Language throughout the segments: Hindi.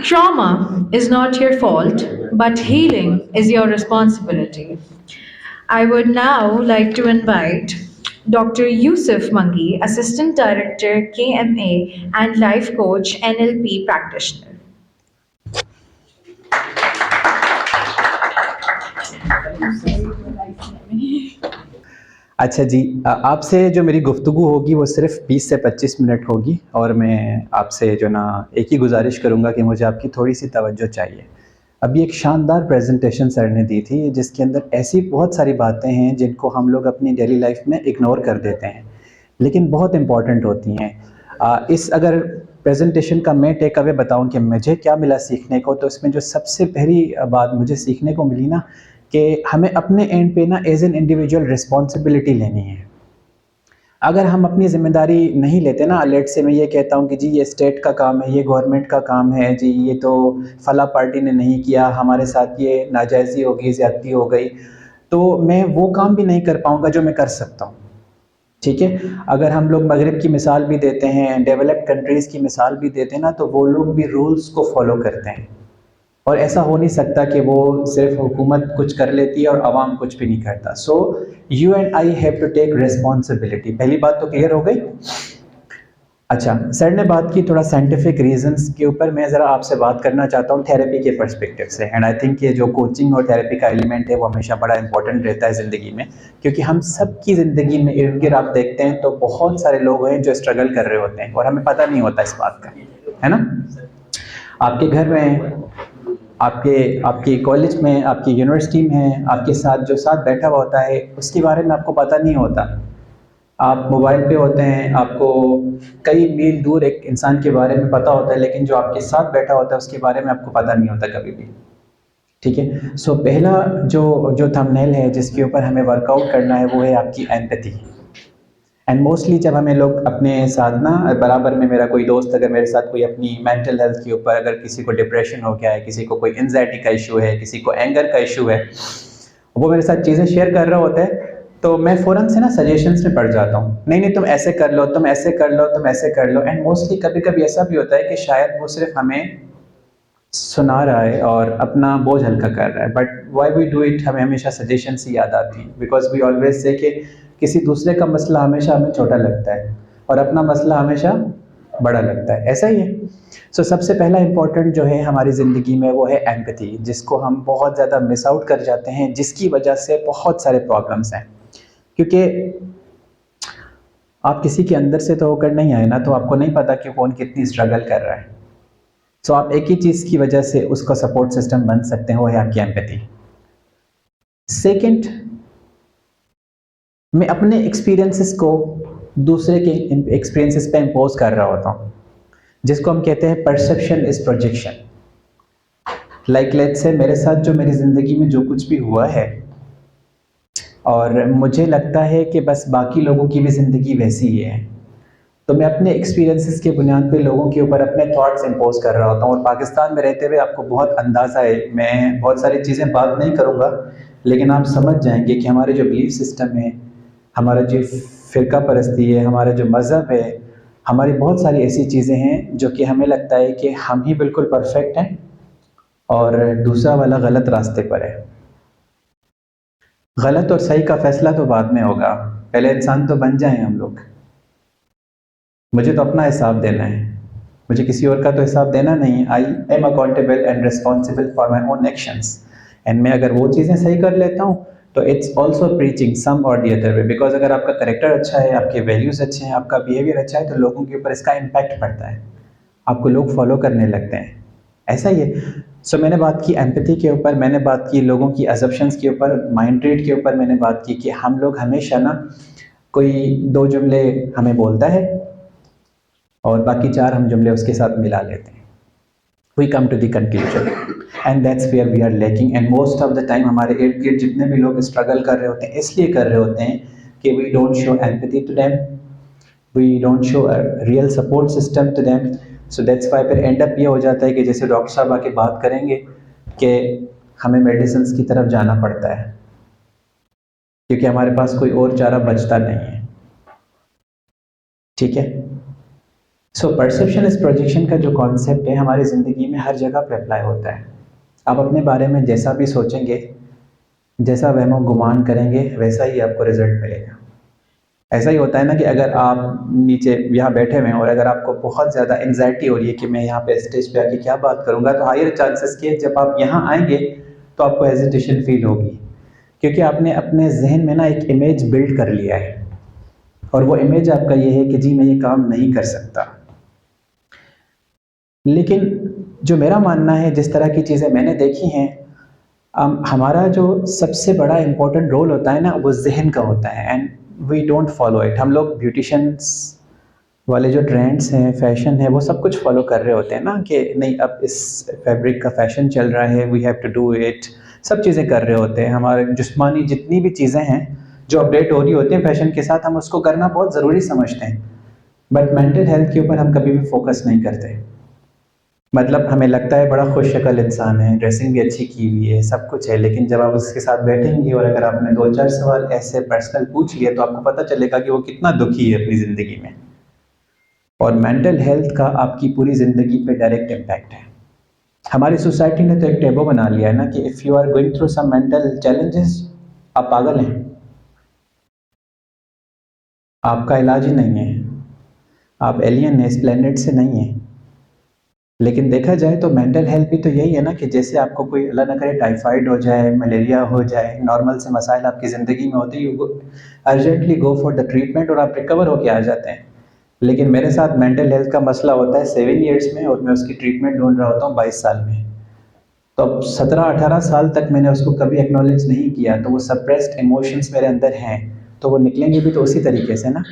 Trauma is not your fault, but healing is your responsibility. I would now like to invite Dr. Yusuf Mangi, Assistant Director, KMA, and Life Coach, NLP practitioner. अच्छा जी, आपसे जो मेरी गुफ्तगू होगी वो सिर्फ 20 से 25 मिनट होगी और मैं आपसे जो ना एक ही गुजारिश करूँगा कि मुझे आपकी थोड़ी सी तवज्जो चाहिए। अभी एक शानदार प्रेजेंटेशन सर ने दी थी जिसके अंदर ऐसी बहुत सारी बातें हैं जिनको हम लोग अपनी डेली लाइफ में इग्नोर कर देते हैं, लेकिन बहुत इम्पॉर्टेंट होती हैं। इस अगर प्रेजेंटेशन का मैं टेक अवे बताऊँ कि मुझे क्या मिला सीखने को, तो इसमें जो सबसे पहली बात मुझे सीखने को मिली ना, कि हमें अपने एंड पे ना एज एन इंडिविजुअल रिस्पॉन्सिबिलिटी लेनी है। अगर हम अपनी ज़िम्मेदारी नहीं लेते ना, लेट से मैं ये कहता हूँ कि जी ये स्टेट का काम है, ये गवर्नमेंट का काम है, जी ये तो फला पार्टी ने नहीं किया, हमारे साथ ये नाजायज़ी हो गई, ज़्यादती हो गई, तो मैं वो काम भी नहीं कर पाऊँगा जो मैं कर सकता हूँ। ठीक है? अगर हम लोग मगरिब की मिसाल भी देते हैं, डेवलप्ड कंट्रीज़ की मिसाल भी देते हैं ना, तो वो लोग भी रूल्स को फॉलो करते हैं। और ऐसा हो नहीं सकता कि वो सिर्फ हुकूमत कुछ कर लेती है और आवाम कुछ भी नहीं करता। So you and I have to take responsibility. पहली बात तो क्लियर हो गई। अच्छा, सर ने बात की थोड़ा साइंटिफिक रीजंस के ऊपर, मैं ज़रा आपसे बात करना चाहता हूँ थेरेपी के पर्सपेक्टिव से। एंड आई थिंक ये जो कोचिंग और थेरेपी का एलिमेंट है वो हमेशा बड़ा इंपॉर्टेंट रहता है ज़िंदगी में, क्योंकि हम सब की ज़िंदगी में इर्द गिर्द आप देखते हैं तो बहुत सारे लोग हैं जो स्ट्रगल कर रहे होते हैं और हमें पता नहीं होता इस बात का, है ना? आपके घर में, आपके आपके कॉलेज में, आपकी यूनिवर्सिटी में आपके साथ जो साथ बैठा हुआ होता है उसके बारे में आपको पता नहीं होता। आप मोबाइल पे होते हैं, आपको कई मील दूर एक इंसान के बारे में पता होता है, लेकिन जो आपके साथ बैठा होता है उसके बारे में आपको पता नहीं होता कभी भी। ठीक है? सो पहला जो जो थंबनेल है जिसके ऊपर हमें वर्कआउट करना है वो है आपकी एम्पैथी। एंड मोस्टली जब हमें लोग अपने साथ ना, बराबर में मेरा कोई दोस्त अगर मेरे साथ कोई अपनी मेंटल हेल्थ के ऊपर, अगर किसी को डिप्रेशन हो गया है, किसी को कोई एंजाइटी का इशू है, किसी को एंगर का इशू है, वो मेरे साथ चीज़ें शेयर कर रहा होता है, तो मैं फ़ौरन से ना सजेशंस में पड़ जाता हूँ। नहीं नहीं, तुम ऐसे कर लो, तुम ऐसे कर लो, तुम ऐसे कर लो। एंड मोस्टली कभी कभी ऐसा भी होता है कि शायद वो सिर्फ हमें सुना रहा है और अपना बोझ हल्का कर रहा है, but why we do it, हमें हमेशा सजेशन ही याद आती हैं, बिकॉज वी ऑलवेज से कि किसी दूसरे का मसला हमेशा हमें छोटा लगता है और अपना मसला हमेशा बड़ा लगता है। ऐसा ही है। सो सबसे पहला इंपॉर्टेंट जो है हमारी ज़िंदगी में वो है एम्पैथी, जिसको हम बहुत ज़्यादा मिस आउट कर जाते हैं, जिसकी वजह से बहुत सारे प्रॉब्लम्स हैं। क्योंकि आप किसी के अंदर से तो होकर नहीं आए ना, तो आपको नहीं पता कि कौन कितनी स्ट्रगल कर रहा है। सो आप एक ही चीज़ की वजह से उसका सपोर्ट सिस्टम बन सकते हैं, वो है आपकी एम्पैथी। सेकंड, मैं अपने एक्सपीरियंसेस को दूसरे के एक्सपीरियंसेस पे इम्पोज कर रहा होता हूँ, जिसको हम कहते हैं perception is projection. Like let's से मेरे साथ जो मेरी ज़िंदगी में जो कुछ भी हुआ है और मुझे लगता है कि बस बाकी लोगों की भी ज़िंदगी वैसी ही है, तो मैं अपने एक्सपीरियंसेस के बुनियाद पे लोगों के ऊपर अपने थॉट्स इम्पोज कर रहा होता हूँ। और पाकिस्तान में रहते हुए आपको बहुत अंदाज़ा है, मैं बहुत सारी चीज़ें बात नहीं करूँगा, लेकिन आप समझ जाएंगे कि हमारे जो बिलीफ सिस्टम है, हमारा जो फ़िरका परस्ती है, हमारा जो मज़हब है, हमारी बहुत सारी ऐसी चीज़ें हैं जो कि हमें लगता है कि हम ही बिल्कुल परफेक्ट हैं और दूसरा वाला गलत रास्ते पर है। गलत और सही का फैसला तो बाद में होगा, पहले इंसान तो बन जाएं हम लोग। मुझे तो अपना हिसाब देना है, मुझे किसी और का तो हिसाब देना नहीं। I am accountable and responsible for my own actions. And मैं अगर वो चीज़ें सही कर लेता हूँ तो इट्स ऑल्सो प्रीचिंग सम और दी अदर वे, बिकॉज अगर आपका करेक्टर अच्छा है, आपके वैल्यूज़ अच्छे हैं, आपका बिहेवियर अच्छा है, तो लोगों के ऊपर इसका इम्पैक्ट पड़ता है, आपको लोग फॉलो करने लगते हैं। ऐसा ही है। सो मैंने बात की एम्पैथी के ऊपर, मैंने बात की लोगों की अजम्पशंस के ऊपर, माइंड रीड के ऊपर मैंने बात की कि हम लोग हमेशा ना कोई दो जुमले हमें बोलता है और बाकी चार हम जुमले उसके साथ मिला लेते हैं। We come to the conclusion and that's where we are lacking. And most of the time हमारे इर्द गिर्द जितने भी लोग स्ट्रगल कर रहे होते हैं, इसलिए कर रहे होते हैं कि we don't show empathy to them, we don't show a real support system to them. So that's why फिर एंड अप ये हो जाता है कि जैसे डॉक्टर साहब आके बात करेंगे कि हमें मेडिसिन की तरफ जाना पड़ता है, क्योंकि हमारे पास कोई और चारा बचता नहीं है। ठीक है? सो परसेप्शन इस प्रोजेक्शन का जो कॉन्सेप्ट है हमारी ज़िंदगी में हर जगह पे अप्लाई होता है। आप अपने बारे में जैसा भी सोचेंगे, जैसा वहमो गुमान करेंगे, वैसा ही आपको रिजल्ट मिलेगा। ऐसा ही होता है ना कि अगर आप नीचे यहाँ बैठे हुए हैं और अगर आपको बहुत ज़्यादा एंग्जाइटी हो रही है कि मैं यहाँ पे स्टेज पे आके क्या बात करूँगा, तो हायर चांसेस कि जब आप यहाँ आएंगे तो आपको हेजिटेशन फील होगी, क्योंकि आपने अपने जहन में ना एक इमेज बिल्ड कर लिया है और वो इमेज आपका ये है कि जी मैं ये काम नहीं कर सकता। लेकिन जो मेरा मानना है, जिस तरह की चीज़ें मैंने देखी हैं, हमारा जो सबसे बड़ा इम्पोर्टेंट रोल होता है ना, वो जहन का होता है and we don't follow it. हम लोग ब्यूटिशंस वाले जो ट्रेंड्स हैं, फैशन है, वो सब कुछ फॉलो कर रहे होते हैं ना कि नहीं अब इस फैब्रिक का फैशन चल रहा है, we have to do it, सब चीज़ें कर रहे होते हैं। हमारे जिस्मानी जितनी भी चीज़ें हैं जो अपडेट हो रही होती हैं फैशन के साथ, हम उसको करना बहुत ज़रूरी समझते हैं, बट मेंटल हेल्थ के ऊपर हम कभी भी फोकस नहीं करते। मतलब हमें लगता है बड़ा खुश शक्ल इंसान है, ड्रेसिंग भी अच्छी की हुई है, सब कुछ है, लेकिन जब आप उसके साथ बैठेंगे और अगर आपने 2-4 सवाल ऐसे पर्सनल पूछ लिए तो आपको पता चलेगा कि वो कितना दुखी है अपनी ज़िंदगी में। और मेंटल हेल्थ का आपकी पूरी ज़िंदगी पे डायरेक्ट इम्पैक्ट है। हमारी सोसाइटी ने तो एक टैबू बना लिया है ना कि if you are going through some mental challenges, आप पागल हैं, आपका इलाज ही नहीं है, आप एलियन हैं, इस प्लेनेट से नहीं हैं। लेकिन देखा जाए तो मेंटल हेल्थ भी तो यही है ना कि जैसे आपको कोई अल्लाह ना करे टाइफाइड हो जाए, मलेरिया हो जाए, नॉर्मल से मसाइल आपकी ज़िंदगी में होते ही urgently go for the treatment और आप रिकवर होके आ जाते हैं। लेकिन मेरे साथ मेंटल हेल्थ का मसला होता है 7 ईयर्स में और मैं उसकी ट्रीटमेंट ढूंढ रहा होता हूँ 22 साल में। तो अब 17-18 साल तक मैंने उसको कभी एक्नॉलेज नहीं किया, तो वो सप्रेस्ड इमोशंस मेरे अंदर हैं, तो वो निकलेंगे भी तो उसी तरीके से ना।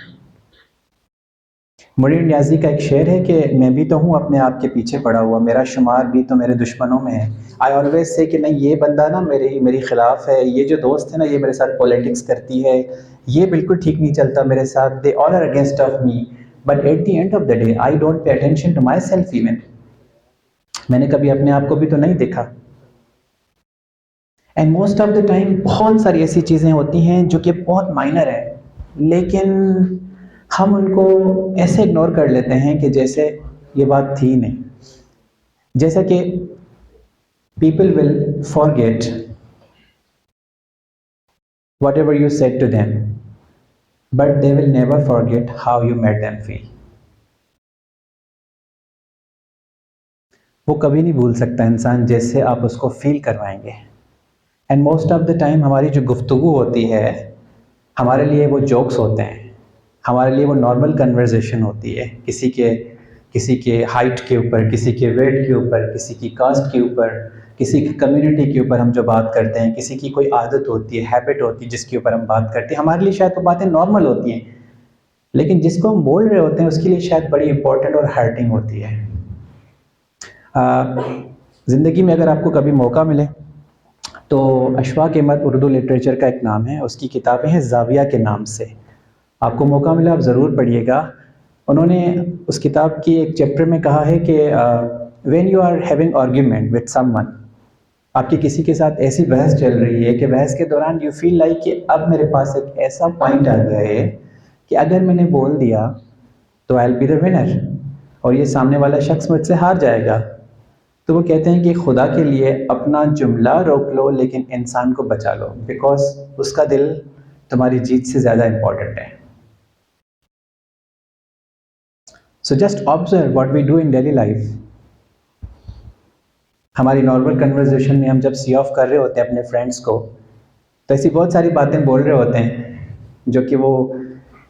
मुरीन न्याज़ी का एक शेर है कि मैं भी तो हूँ अपने आप के पीछे पड़ा हुआ, मेरा शुमार भी तो मेरे दुश्मनों में है। आई ऑलवेज से कि नहीं ये बंदा ना मेरी खिलाफ है, ये जो दोस्त है ना ये मेरे साथ पॉलिटिक्स करती है, ये बिल्कुल ठीक नहीं चलता मेरे साथ, they all are against of me, but at the end of the day I don't pay attention to myself even. मैंने कभी अपने आप को भी तो नहीं देखा। And most of the time बहुत सारी ऐसी चीज़ें होती हैं जो कि बहुत माइनर है, लेकिन हम उनको ऐसे इग्नोर कर लेते हैं कि जैसे ये बात थी नहीं। जैसा कि people will forget whatever you said to them, but they will never forget how you made them feel. वो कभी नहीं भूल सकता इंसान जैसे आप उसको फील करवाएंगे। And most of the time हमारी जो गुफ्तगू होती है, हमारे लिए वो जोक्स होते हैं, हमारे लिए वो नॉर्मल कन्वर्सेशन होती है, किसी के हाइट के ऊपर, किसी के वेट के ऊपर, किसी की कास्ट के ऊपर, किसी की कम्युनिटी के ऊपर हम जो बात करते हैं, किसी की कोई आदत होती है, हैबिट होती है जिसके ऊपर हम बात करते हैं, हमारे लिए शायद वो बातें नॉर्मल होती हैं, लेकिन जिसको हम बोल रहे होते हैं उसके लिए शायद बड़ी इंपॉर्टेंट और हर्टिंग होती है। ज़िंदगी में अगर आपको कभी मौका मिले तो अशफाक अहमद उर्दू लिटरेचर का एक नाम है, उसकी किताबें हैं ज़ाविया के नाम से, आपको मौका मिला आप ज़रूर पढ़िएगा। उन्होंने उस किताब की एक चैप्टर में कहा है कि when you are having argument with someone, आपकी किसी के साथ ऐसी बहस चल रही है कि बहस के दौरान यू फील लाइक कि अब मेरे पास एक ऐसा पॉइंट आ गया है कि अगर मैंने बोल दिया तो I will be the winner और ये सामने वाला शख्स मुझसे हार जाएगा। तो वो कहते हैं कि खुदा के लिए अपना जुमला रोक लो लेकिन इंसान को बचा लो, बिकॉज उसका दिल तुम्हारी जीत से ज़्यादा इम्पॉर्टेंट है। So just observe what we do in daily life. हमारी नॉर्मल कन्वर्सेशन में हम जब सी ऑफ कर रहे होते हैं अपने फ्रेंड्स को, तो ऐसी बहुत सारी बातें बोल रहे होते हैं जो कि वो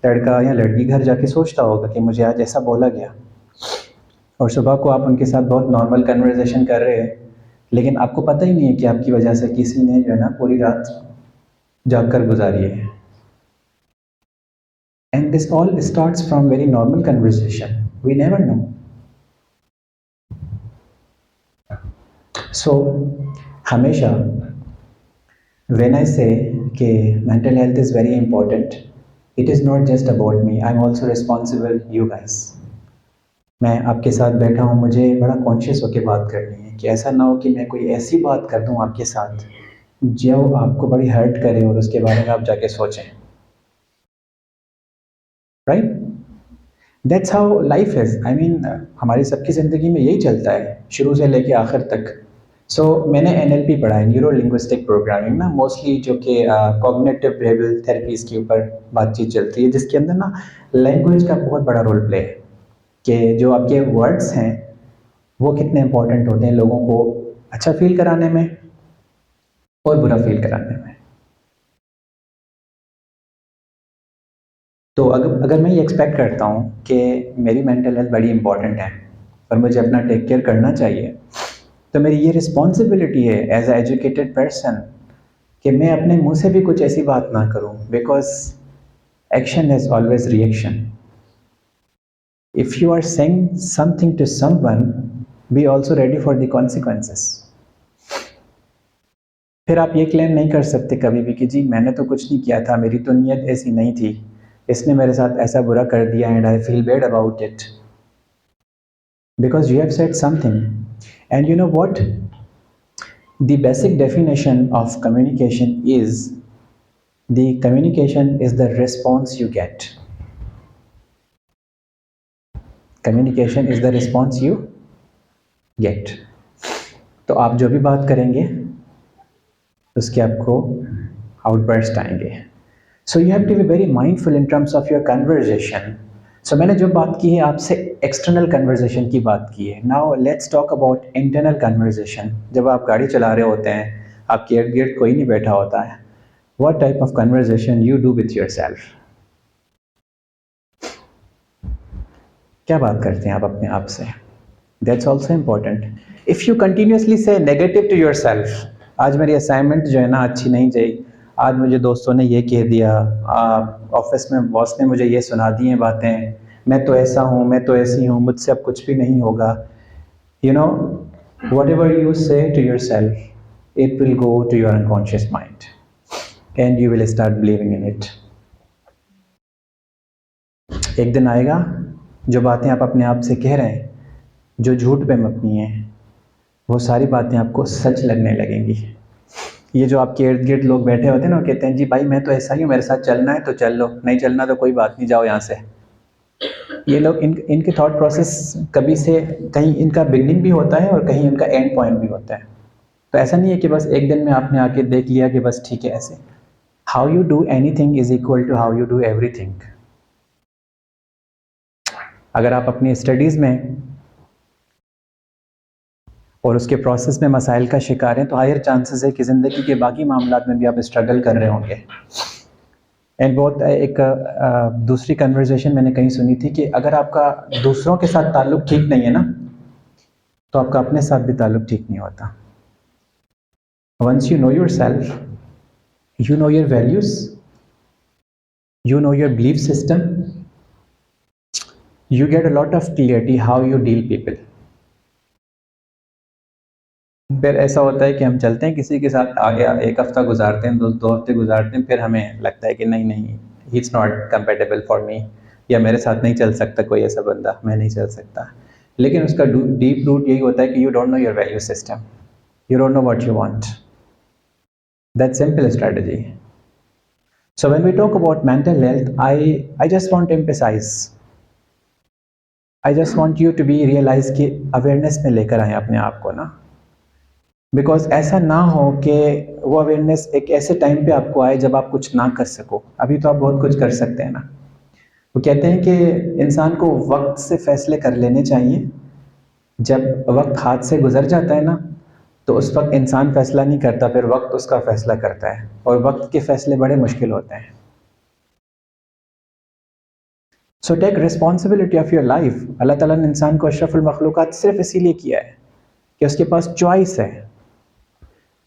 लड़का या लड़की घर जाके सोचता होगा कि मुझे आज ऐसा बोला गया, और सुबह को आप उनके साथ बहुत नॉर्मल कन्वर्सेशन कर रहे हैं, लेकिन आपको पता ही नहीं है कि आपकी वजह से किसी ने जो है ना पूरी रात जाग कर गुजारी है। And this all starts from very normal conversation, we never know. So हमेशा व्हेन आई से कि mental health is very important, it is not just about me, I am also responsible you guys. मैं आपके साथ बैठा हूँ, मुझे बड़ा कॉन्शियस होकर बात करनी है कि ऐसा ना हो कि मैं कोई ऐसी बात कर दूँ आपके साथ जो आपको बड़ी हर्ट करे और उसके बारे में आप जाके सोचें, right. That's how life is. I mean हमारी सबकी ज़िंदगी में यही चलता है शुरू से लेके आखिर तक। सो मैंने NLP पढ़ा है, न्यूरो लिंग्विस्टिक प्रोग्रामिंग ना, मोस्टली जो कि कॉग्निटिव बिहेवियरल थेरेपीज़ के ऊपर बातचीत चलती है, जिसके अंदर ना लैंग्वेज का बहुत बड़ा रोल प्ले है कि जो आपके वर्ड्स हैं वो कितने इंपॉर्टेंट होते हैं लोगों को अच्छा फील कराने में और बुरा फील कराने में। तो अगर मैं ये एक्सपेक्ट करता हूँ कि मेरी मेंटल हेल्थ बड़ी इंपॉर्टेंट है और मुझे अपना टेक केयर करना चाहिए, तो मेरी ये रिस्पॉन्सिबिलिटी है एज ए एजुकेटेड पर्सन कि मैं अपने मुंह से भी कुछ ऐसी बात ना करूँ, because action is always reaction. If you are saying something to someone, be also ready for the consequences. फिर आप ये क्लेम नहीं कर सकते कभी भी कि जी मैंने तो कुछ नहीं किया था, मेरी तो नीयत ऐसी नहीं थी, इसने मेरे साथ ऐसा बुरा कर दिया and I feel bad about it, because you have said something. And you know what? The basic definition of communication is the communication is the response you get. Communication is the response you get. तो आप जो भी बात करेंगे उसके आपको आउटबर्स्ट आएंगे। So you have to be very mindful in terms of your conversation. So मैंने जो बात की है आपसे एक्सटर्नल कन्वर्जेशन की बात की है। Now let's talk about internal conversation. जब आप गाड़ी चला रहे होते हैं, आपके इर्द गिर्द कोई नहीं बैठा होता है, what type of conversation you do with yourself? क्या बात करते हैं आप अपने आप से? That's also important. If you continuously से नेगेटिव टू योर सेल्फ, आज मेरी असाइनमेंट जो है ना अच्छी नहीं गई, आज मुझे दोस्तों ने ये कह दिया, ऑफिस में बॉस ने मुझे ये सुना दी हैं बातें, मैं तो ऐसा हूँ, मैं तो ऐसी हूँ, मुझसे अब कुछ भी नहीं होगा। You know, whatever you say to yourself, it will go to your unconscious mind and you will start believing in it. एक दिन आएगा जो बातें आप अपने आप से कह रहे हैं, जो झूठ पे मबनी हैं, वो सारी बातें आपको सच लगने लगेंगी। ये जो आपके इर्द गिर्द लोग बैठे होते हैं ना, वो कहते हैं जी भाई मैं तो ऐसा ही हूँ, मेरे साथ चलना है तो चल लो, नहीं चलना तो कोई बात नहीं, जाओ यहाँ से। ये लोग इनके थॉट प्रोसेस कभी से कहीं इनका बिगनिंग भी होता है और कहीं इनका एंड पॉइंट भी होता है। तो ऐसा नहीं है कि बस एक दिन में आपने आके देख लिया कि बस ठीक है ऐसे। How you do anything is equal to how you do everything. अगर आप अपनी स्टडीज़ में और उसके प्रोसेस में मसाइल का शिकार हैं, तो हायर चांसेस है कि ज़िंदगी के बाकी मामलात में भी आप स्ट्रगल कर रहे होंगे। एंड बहुत एक दूसरी कन्वर्सेशन मैंने कहीं सुनी थी कि अगर आपका दूसरों के साथ ताल्लुक ठीक नहीं है ना, तो आपका अपने साथ भी ताल्लुक ठीक नहीं होता। Once you know yourself, you know your values, you know your belief system, you get a lot of clarity how you deal people. फिर ऐसा होता है कि हम चलते हैं किसी के साथ, आगे एक हफ्ता गुजारते हैं, दो हफ्ते गुजारते हैं, फिर हमें लगता है कि नहीं नहीं, it's not compatible for me, या मेरे साथ नहीं चल सकता कोई ऐसा बंदा, मैं नहीं चल सकता। लेकिन उसका डीप रूट यही होता है कि you don't know your value system, you don't know what you want. That simple strategy. So when we talk about mental health, I just want to emphasise, I just want you to be realise कि अवेयरनेस में लेकर आए अपने आप को ना, बिकॉज ऐसा ना हो कि वो अवेयरनेस एक ऐसे टाइम पे आपको आए जब आप कुछ ना कर सको। अभी तो आप बहुत कुछ कर सकते हैं ना। वो कहते हैं कि इंसान को वक्त से फैसले कर लेने चाहिए। जब वक्त हाथ से गुजर जाता है ना, तो उस वक्त इंसान फैसला नहीं करता, फिर वक्त उसका फैसला करता है, और वक्त के फैसले बड़े मुश्किल होते हैं। So take responsibility of your life. Allah ताला ने इंसान को अशरफुल मखलूक़ात सिर्फ इसीलिए किया है कि उसके पास चॉइस है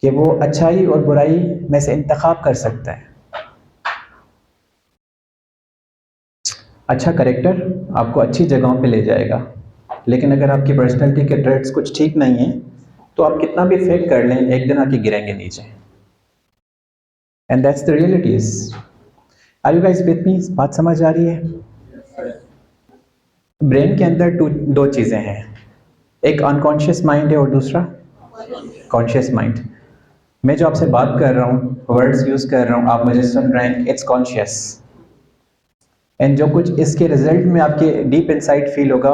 कि वो अच्छाई और बुराई में से इंतखाब कर सकता है। अच्छा करेक्टर आपको अच्छी जगहों पे ले जाएगा, लेकिन अगर आपकी पर्सनैलिटी के ट्रेट्स कुछ ठीक नहीं है, तो आप कितना भी फेक कर लें, एक दिन आके गिरेंगे नीचे। And that's the realities. Are you guys with me? बात समझ आ रही है? ब्रेन के अंदर दो चीज़ें हैं, एक अनकॉन्शियस माइंड है और दूसरा कॉन्शियस माइंड। मैं जो आपसे बात कर रहा हूँ, वर्ड्स यूज़ कर रहा हूँ, आप मुझे सुन रहे हैं, इट्स कॉन्शियस। एंड जो कुछ इसके रिजल्ट में आपके डीप इनसाइड फील होगा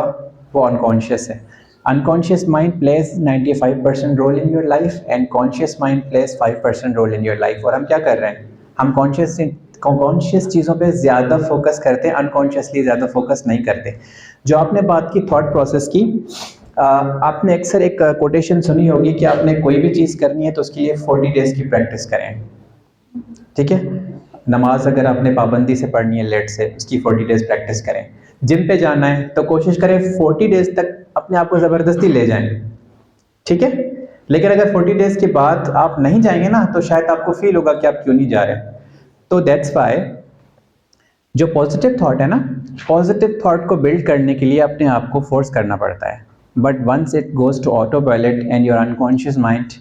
वो अनकॉन्शियस है। Unconscious mind plays 95% role in your life and conscious mind plays 5% role in your life. और हम क्या कर रहे हैं, हम कॉन्शियस चीज़ों पे ज़्यादा फोकस करते हैं, अनकॉन्शियसली ज़्यादा फोकस नहीं करते। जो आपने बात की थॉट प्रोसेस की, आपने अक्सर एक कोटेशन सुनी होगी कि आपने कोई भी चीज़ करनी है तो उसके लिए 40 डेज़ की प्रैक्टिस करें, ठीक है। नमाज अगर आपने पाबंदी से पढ़नी है लेट से, उसकी 40 डेज़ प्रैक्टिस करें। जिम पे जाना है तो कोशिश करें 40 डेज़ तक अपने आप को ज़बरदस्ती ले जाएं, ठीक है। लेकिन अगर 40 डेज़ के बाद आप नहीं जाएंगे ना तो शायद आपको फील होगा कि आप क्यों नहीं जा रहे। तो दैट्स वाई जो पॉजिटिव थॉट है ना, पॉजिटिव थॉट को बिल्ड करने के लिए अपने आप को फोर्स करना पड़ता है। But once it goes to autopilot and your unconscious mind,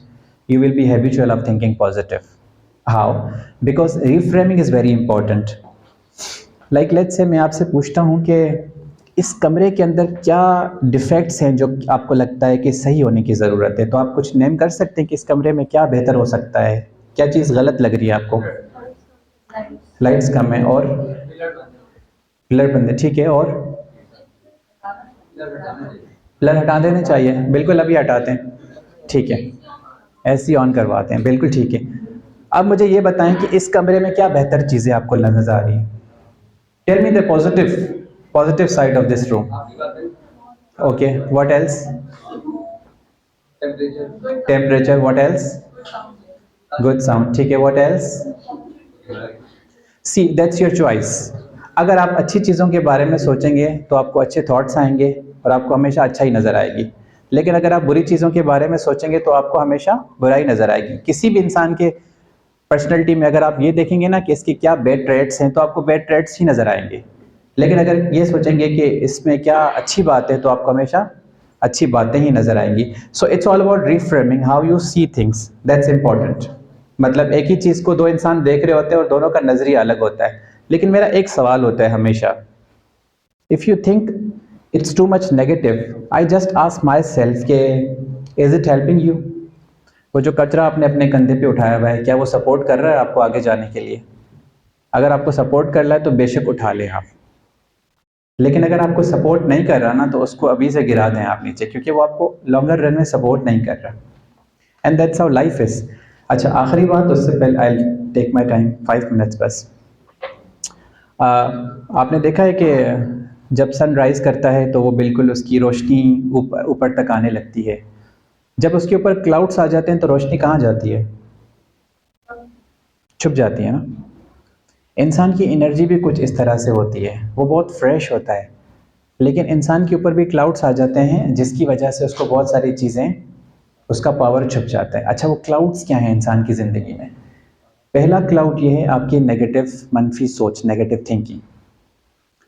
you will be habitual of thinking positive. How? Because reframing is very important. Like let's say मैं आपसे पूछता हूँ कि इस कमरे के अंदर क्या डिफेक्ट्स हैं जो आपको लगता है कि सही होने की ज़रूरत है, तो आप कुछ नेम कर सकते हैं कि इस कमरे में क्या बेहतर हो सकता है, क्या चीज़ गलत लग रही है आपको? लाइट्स कम है और पिलर बंद है, ठीक है। और पिलर हटा देने चाहिए, बिल्कुल अभी हटाते हैं, ठीक है। ऐसे ही ऑन करवाते हैं, बिल्कुल ठीक है। अब मुझे ये बताएं कि इस कमरे में क्या बेहतर चीज़ें आपको नजर आ रही हैं? Tell me the positive side of this room. Okay, what else? Temperature, what else? Good sound, ठीक है, what else? See that's your choice. अगर आप अच्छी चीज़ों के बारे में सोचेंगे तो आपको अच्छे थॉट्स आएंगे और आपको हमेशा अच्छा ही नज़र आएगी। लेकिन अगर आप बुरी चीज़ों के बारे में सोचेंगे तो आपको हमेशा बुराई नज़र आएगी। किसी भी इंसान के पर्सनैलिटी में अगर आप ये देखेंगे ना कि इसके क्या बैड ट्रेड्स हैं तो आपको बैड ट्रेड्स ही नज़र आएंगे। लेकिन अगर ये सोचेंगे कि इसमें क्या अच्छी बात है तो आपको हमेशा अच्छी बातें ही नज़र आएंगी। So it's all about reframing how you see things, that's important. मतलब एक ही चीज़ को दो इंसान देख रहे होते हैं और दोनों का नज़रिया अलग होता है। लेकिन मेरा एक सवाल होता है हमेशा, if you think it's too much negative, I just ask my self के इज इट हेल्पिंग यू? वो जो कचरा आपने अपने कंधे पे उठाया हुआ है, क्या वो सपोर्ट कर रहा है आपको आगे जाने के लिए? अगर आपको सपोर्ट कर रहा है तो बेशक उठा लें आप, लेकिन अगर आपको सपोर्ट नहीं कर रहा ना तो उसको अभी से गिरा दें आप नीचे, क्योंकि वो आपको लॉन्गर रन में सपोर्ट नहीं कर रहा। And that's how life is. अच्छा, आखिरी बात, उससे पहले I take my time 5 minutes बस। आपने देखा है कि जब सन राइज करता है तो वो बिल्कुल उसकी रोशनी ऊपर तक आने लगती है। जब उसके ऊपर क्लाउड्स आ जाते हैं तो रोशनी कहाँ जाती है? छुप जाती है ना। इंसान की एनर्जी भी कुछ इस तरह से होती है, वो बहुत फ्रेश होता है, लेकिन इंसान के ऊपर भी क्लाउड्स आ जाते हैं जिसकी वजह से उसको बहुत सारी चीज़ें, उसका पावर छुप जाता है। अच्छा, वो क्लाउड्स क्या हैं इंसान की ज़िंदगी में? पहला क्लाउड ये है आपकी नेगेटिव, मनफी सोच, नेगेटिव थिंकिंग।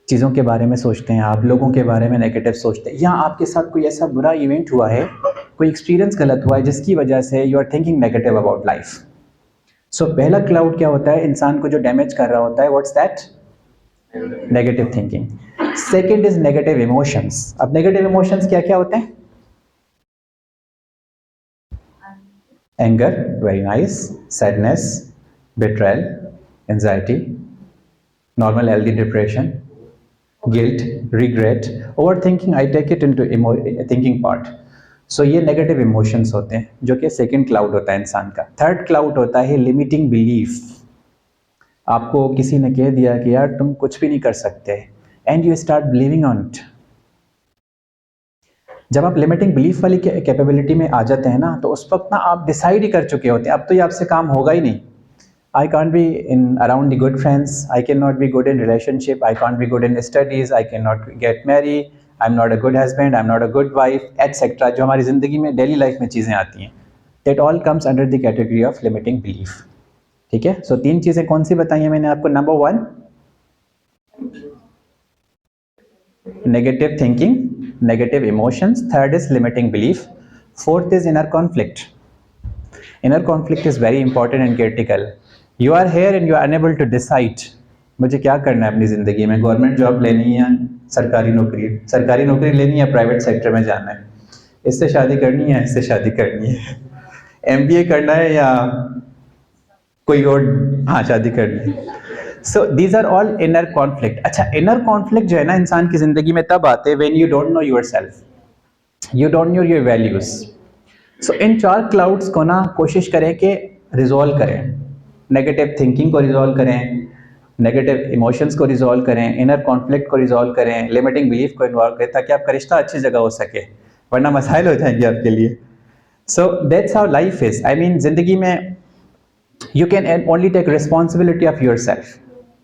चीज़ों के बारे में सोचते हैं आप, लोगों के बारे में नेगेटिव सोचते हैं, या आपके साथ कोई ऐसा बुरा इवेंट हुआ है, कोई एक्सपीरियंस गलत हुआ है जिसकी वजह से you are thinking negative about life. So पहला क्लाउड क्या होता है इंसान को जो डैमेज कर रहा होता है, what's that? Negative thinking. Second is negative emotions. अब नेगेटिव इमोशंस क्या क्या होते हैं? Anger, very nice, sadness, betrayal, anxiety, normal healthy depression, guilt, regret, overthinking, I take it into thinking part. So ये नेगेटिव इमोशंस होते हैं जो कि सेकंड क्लाउड होता है इंसान का। थर्ड क्लाउड होता है लिमिटिंग बिलीफ। आपको किसी ने कह दिया कि यार तुम कुछ भी नहीं कर सकते, and you start believing on it. जब आप लिमिटिंग बिलीफ वाली कैपेबिलिटी में आ जाते हैं ना तो उस वक्त ना आप डिसाइड ही कर चुके होते हैं अब तो ये आपसे काम होगा ही नहीं। I can't be in around the good friends, I cannot be good in relationship, I can't be good in studies, I cannot get married, I'm not a good husband, I'm not a good wife, etc. जो हमारी ज़िंदगी में डेली लाइफ में चीज़ें आती हैं, that all comes under the category of limiting belief। ठीक है। सो 3 चीज़ें कौन सी बताई हैं मैंने आपको? Number 1 negative thinking, negative emotions, third is limiting belief, fourth is inner conflict. Inner conflict is very important and critical. You are here and you are unable to decide मुझे क्या करना है अपनी ज़िंदगी में। गवर्नमेंट जॉब लेनी है, सरकारी नौकरी लेनी है, प्राइवेट सेक्टर में जाना है, इससे शादी करनी है, इससे शादी करनी है, MBA करना है या कोई और, हाँ शादी करनी है। So these are all inner conflict. अच्छा, इनर कॉन्फ्लिक्ट जो है ना इंसान की जिंदगी में तब आते हैं when you don't know yourself, you don't know your values. So in 4 clouds को ना कोशिश करें कि रिजॉल्व करें. नेगेटिव थिंकिंग को रिजॉल्व करें, नेगेटिव इमोशंस को रिजॉल्व करें, इनर कॉन्फ्लिक्ट को रिजॉल्व करें, लिमिटिंग बिलीफ को इन्वॉल्व करें, ताकि आपका रिश्ता अच्छी जगह हो सके, वरना मसाइल हो जाएंगे आपके लिए. So that's how life is. I mean जिंदगी में you can only take responsibility of yourself.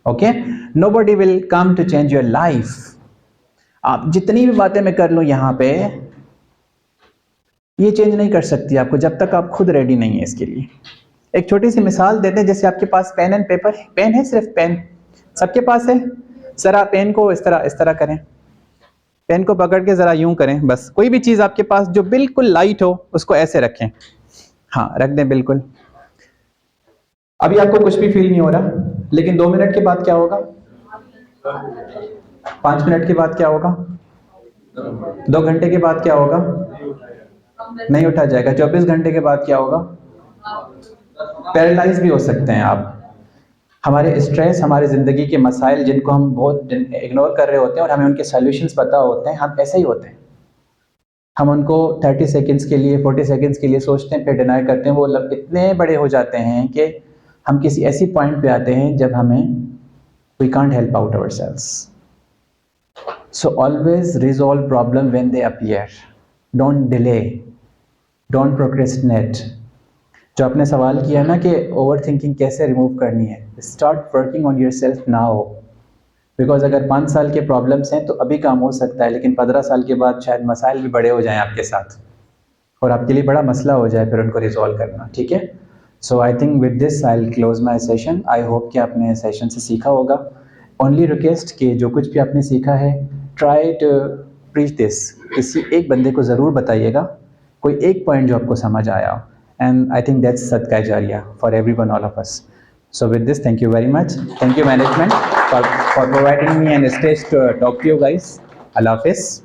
Okay, nobody will come to change your life. आप जितनी भी बातें मैं कर लूं यहाँ पे, ये चेंज नहीं कर सकती आपको जब तक आप खुद रेडी नहीं है इसके लिए. एक छोटी सी मिसाल देते हैं. जैसे आपके पास पेन एंड पेपर है, पेन है, सिर्फ पेन सबके पास है. जरा पेन को इस तरह करें, पेन को पकड़ के जरा यूं करें. बस कोई भी चीज आपके पास जो बिल्कुल लाइट हो उसको ऐसे रखें. हाँ, रख दें बिल्कुल. अभी आपको कुछ भी फील नहीं हो रहा, लेकिन 2 मिनट के बाद क्या होगा, 5 मिनट के बाद क्या होगा, 2 घंटे के बाद क्या होगा, नहीं उठा जाएगा. 24 घंटे के बाद क्या होगा, पैरालाइज भी हो सकते हैं आप. हमारे स्ट्रेस, हमारे ज़िंदगी के मसाइल जिनको हम बहुत इग्नोर कर रहे होते हैं और हमें उनके सॉल्यूशंस पता होते हैं, हम ऐसे ही होते हैं. हम उनको 30 सेकंड्स के लिए, 40 सेकंड्स के लिए सोचते हैं, फिर डिनाई करते हैं. वो इतने बड़े हो जाते हैं कि हम किसी ऐसी पॉइंट पे आते हैं जब हमें we can't help out ourselves. So always resolve problem when they appear. Don't delay, don't procrastinate. जो आपने सवाल किया ना कि ओवर थिंकिंग कैसे रिमूव करनी है, start working on yourself now. Because अगर 5 साल के प्रॉब्लम्स हैं तो अभी काम हो सकता है, लेकिन 15 साल के बाद शायद मसाइल भी बड़े हो जाएं आपके साथ और आपके लिए बड़ा मसला हो जाए फिर उनको रिजॉल्व करना. ठीक है. So I think with this I will close my session. I hope कि आपने सेशन से सीखा होगा. ओनली रिक्वेस्ट कि जो कुछ भी आपने सीखा है, ट्राई टू प्रीच दिस. किसी एक बंदे को ज़रूर बताइएगा, कोई एक पॉइंट जो आपको समझ आया. एंड आई थिंक दैट्स सदका जारिया for everyone, all of us. So with this, thank you very much. Thank you management for providing me an stage to talk to you guys. Allah Hafiz.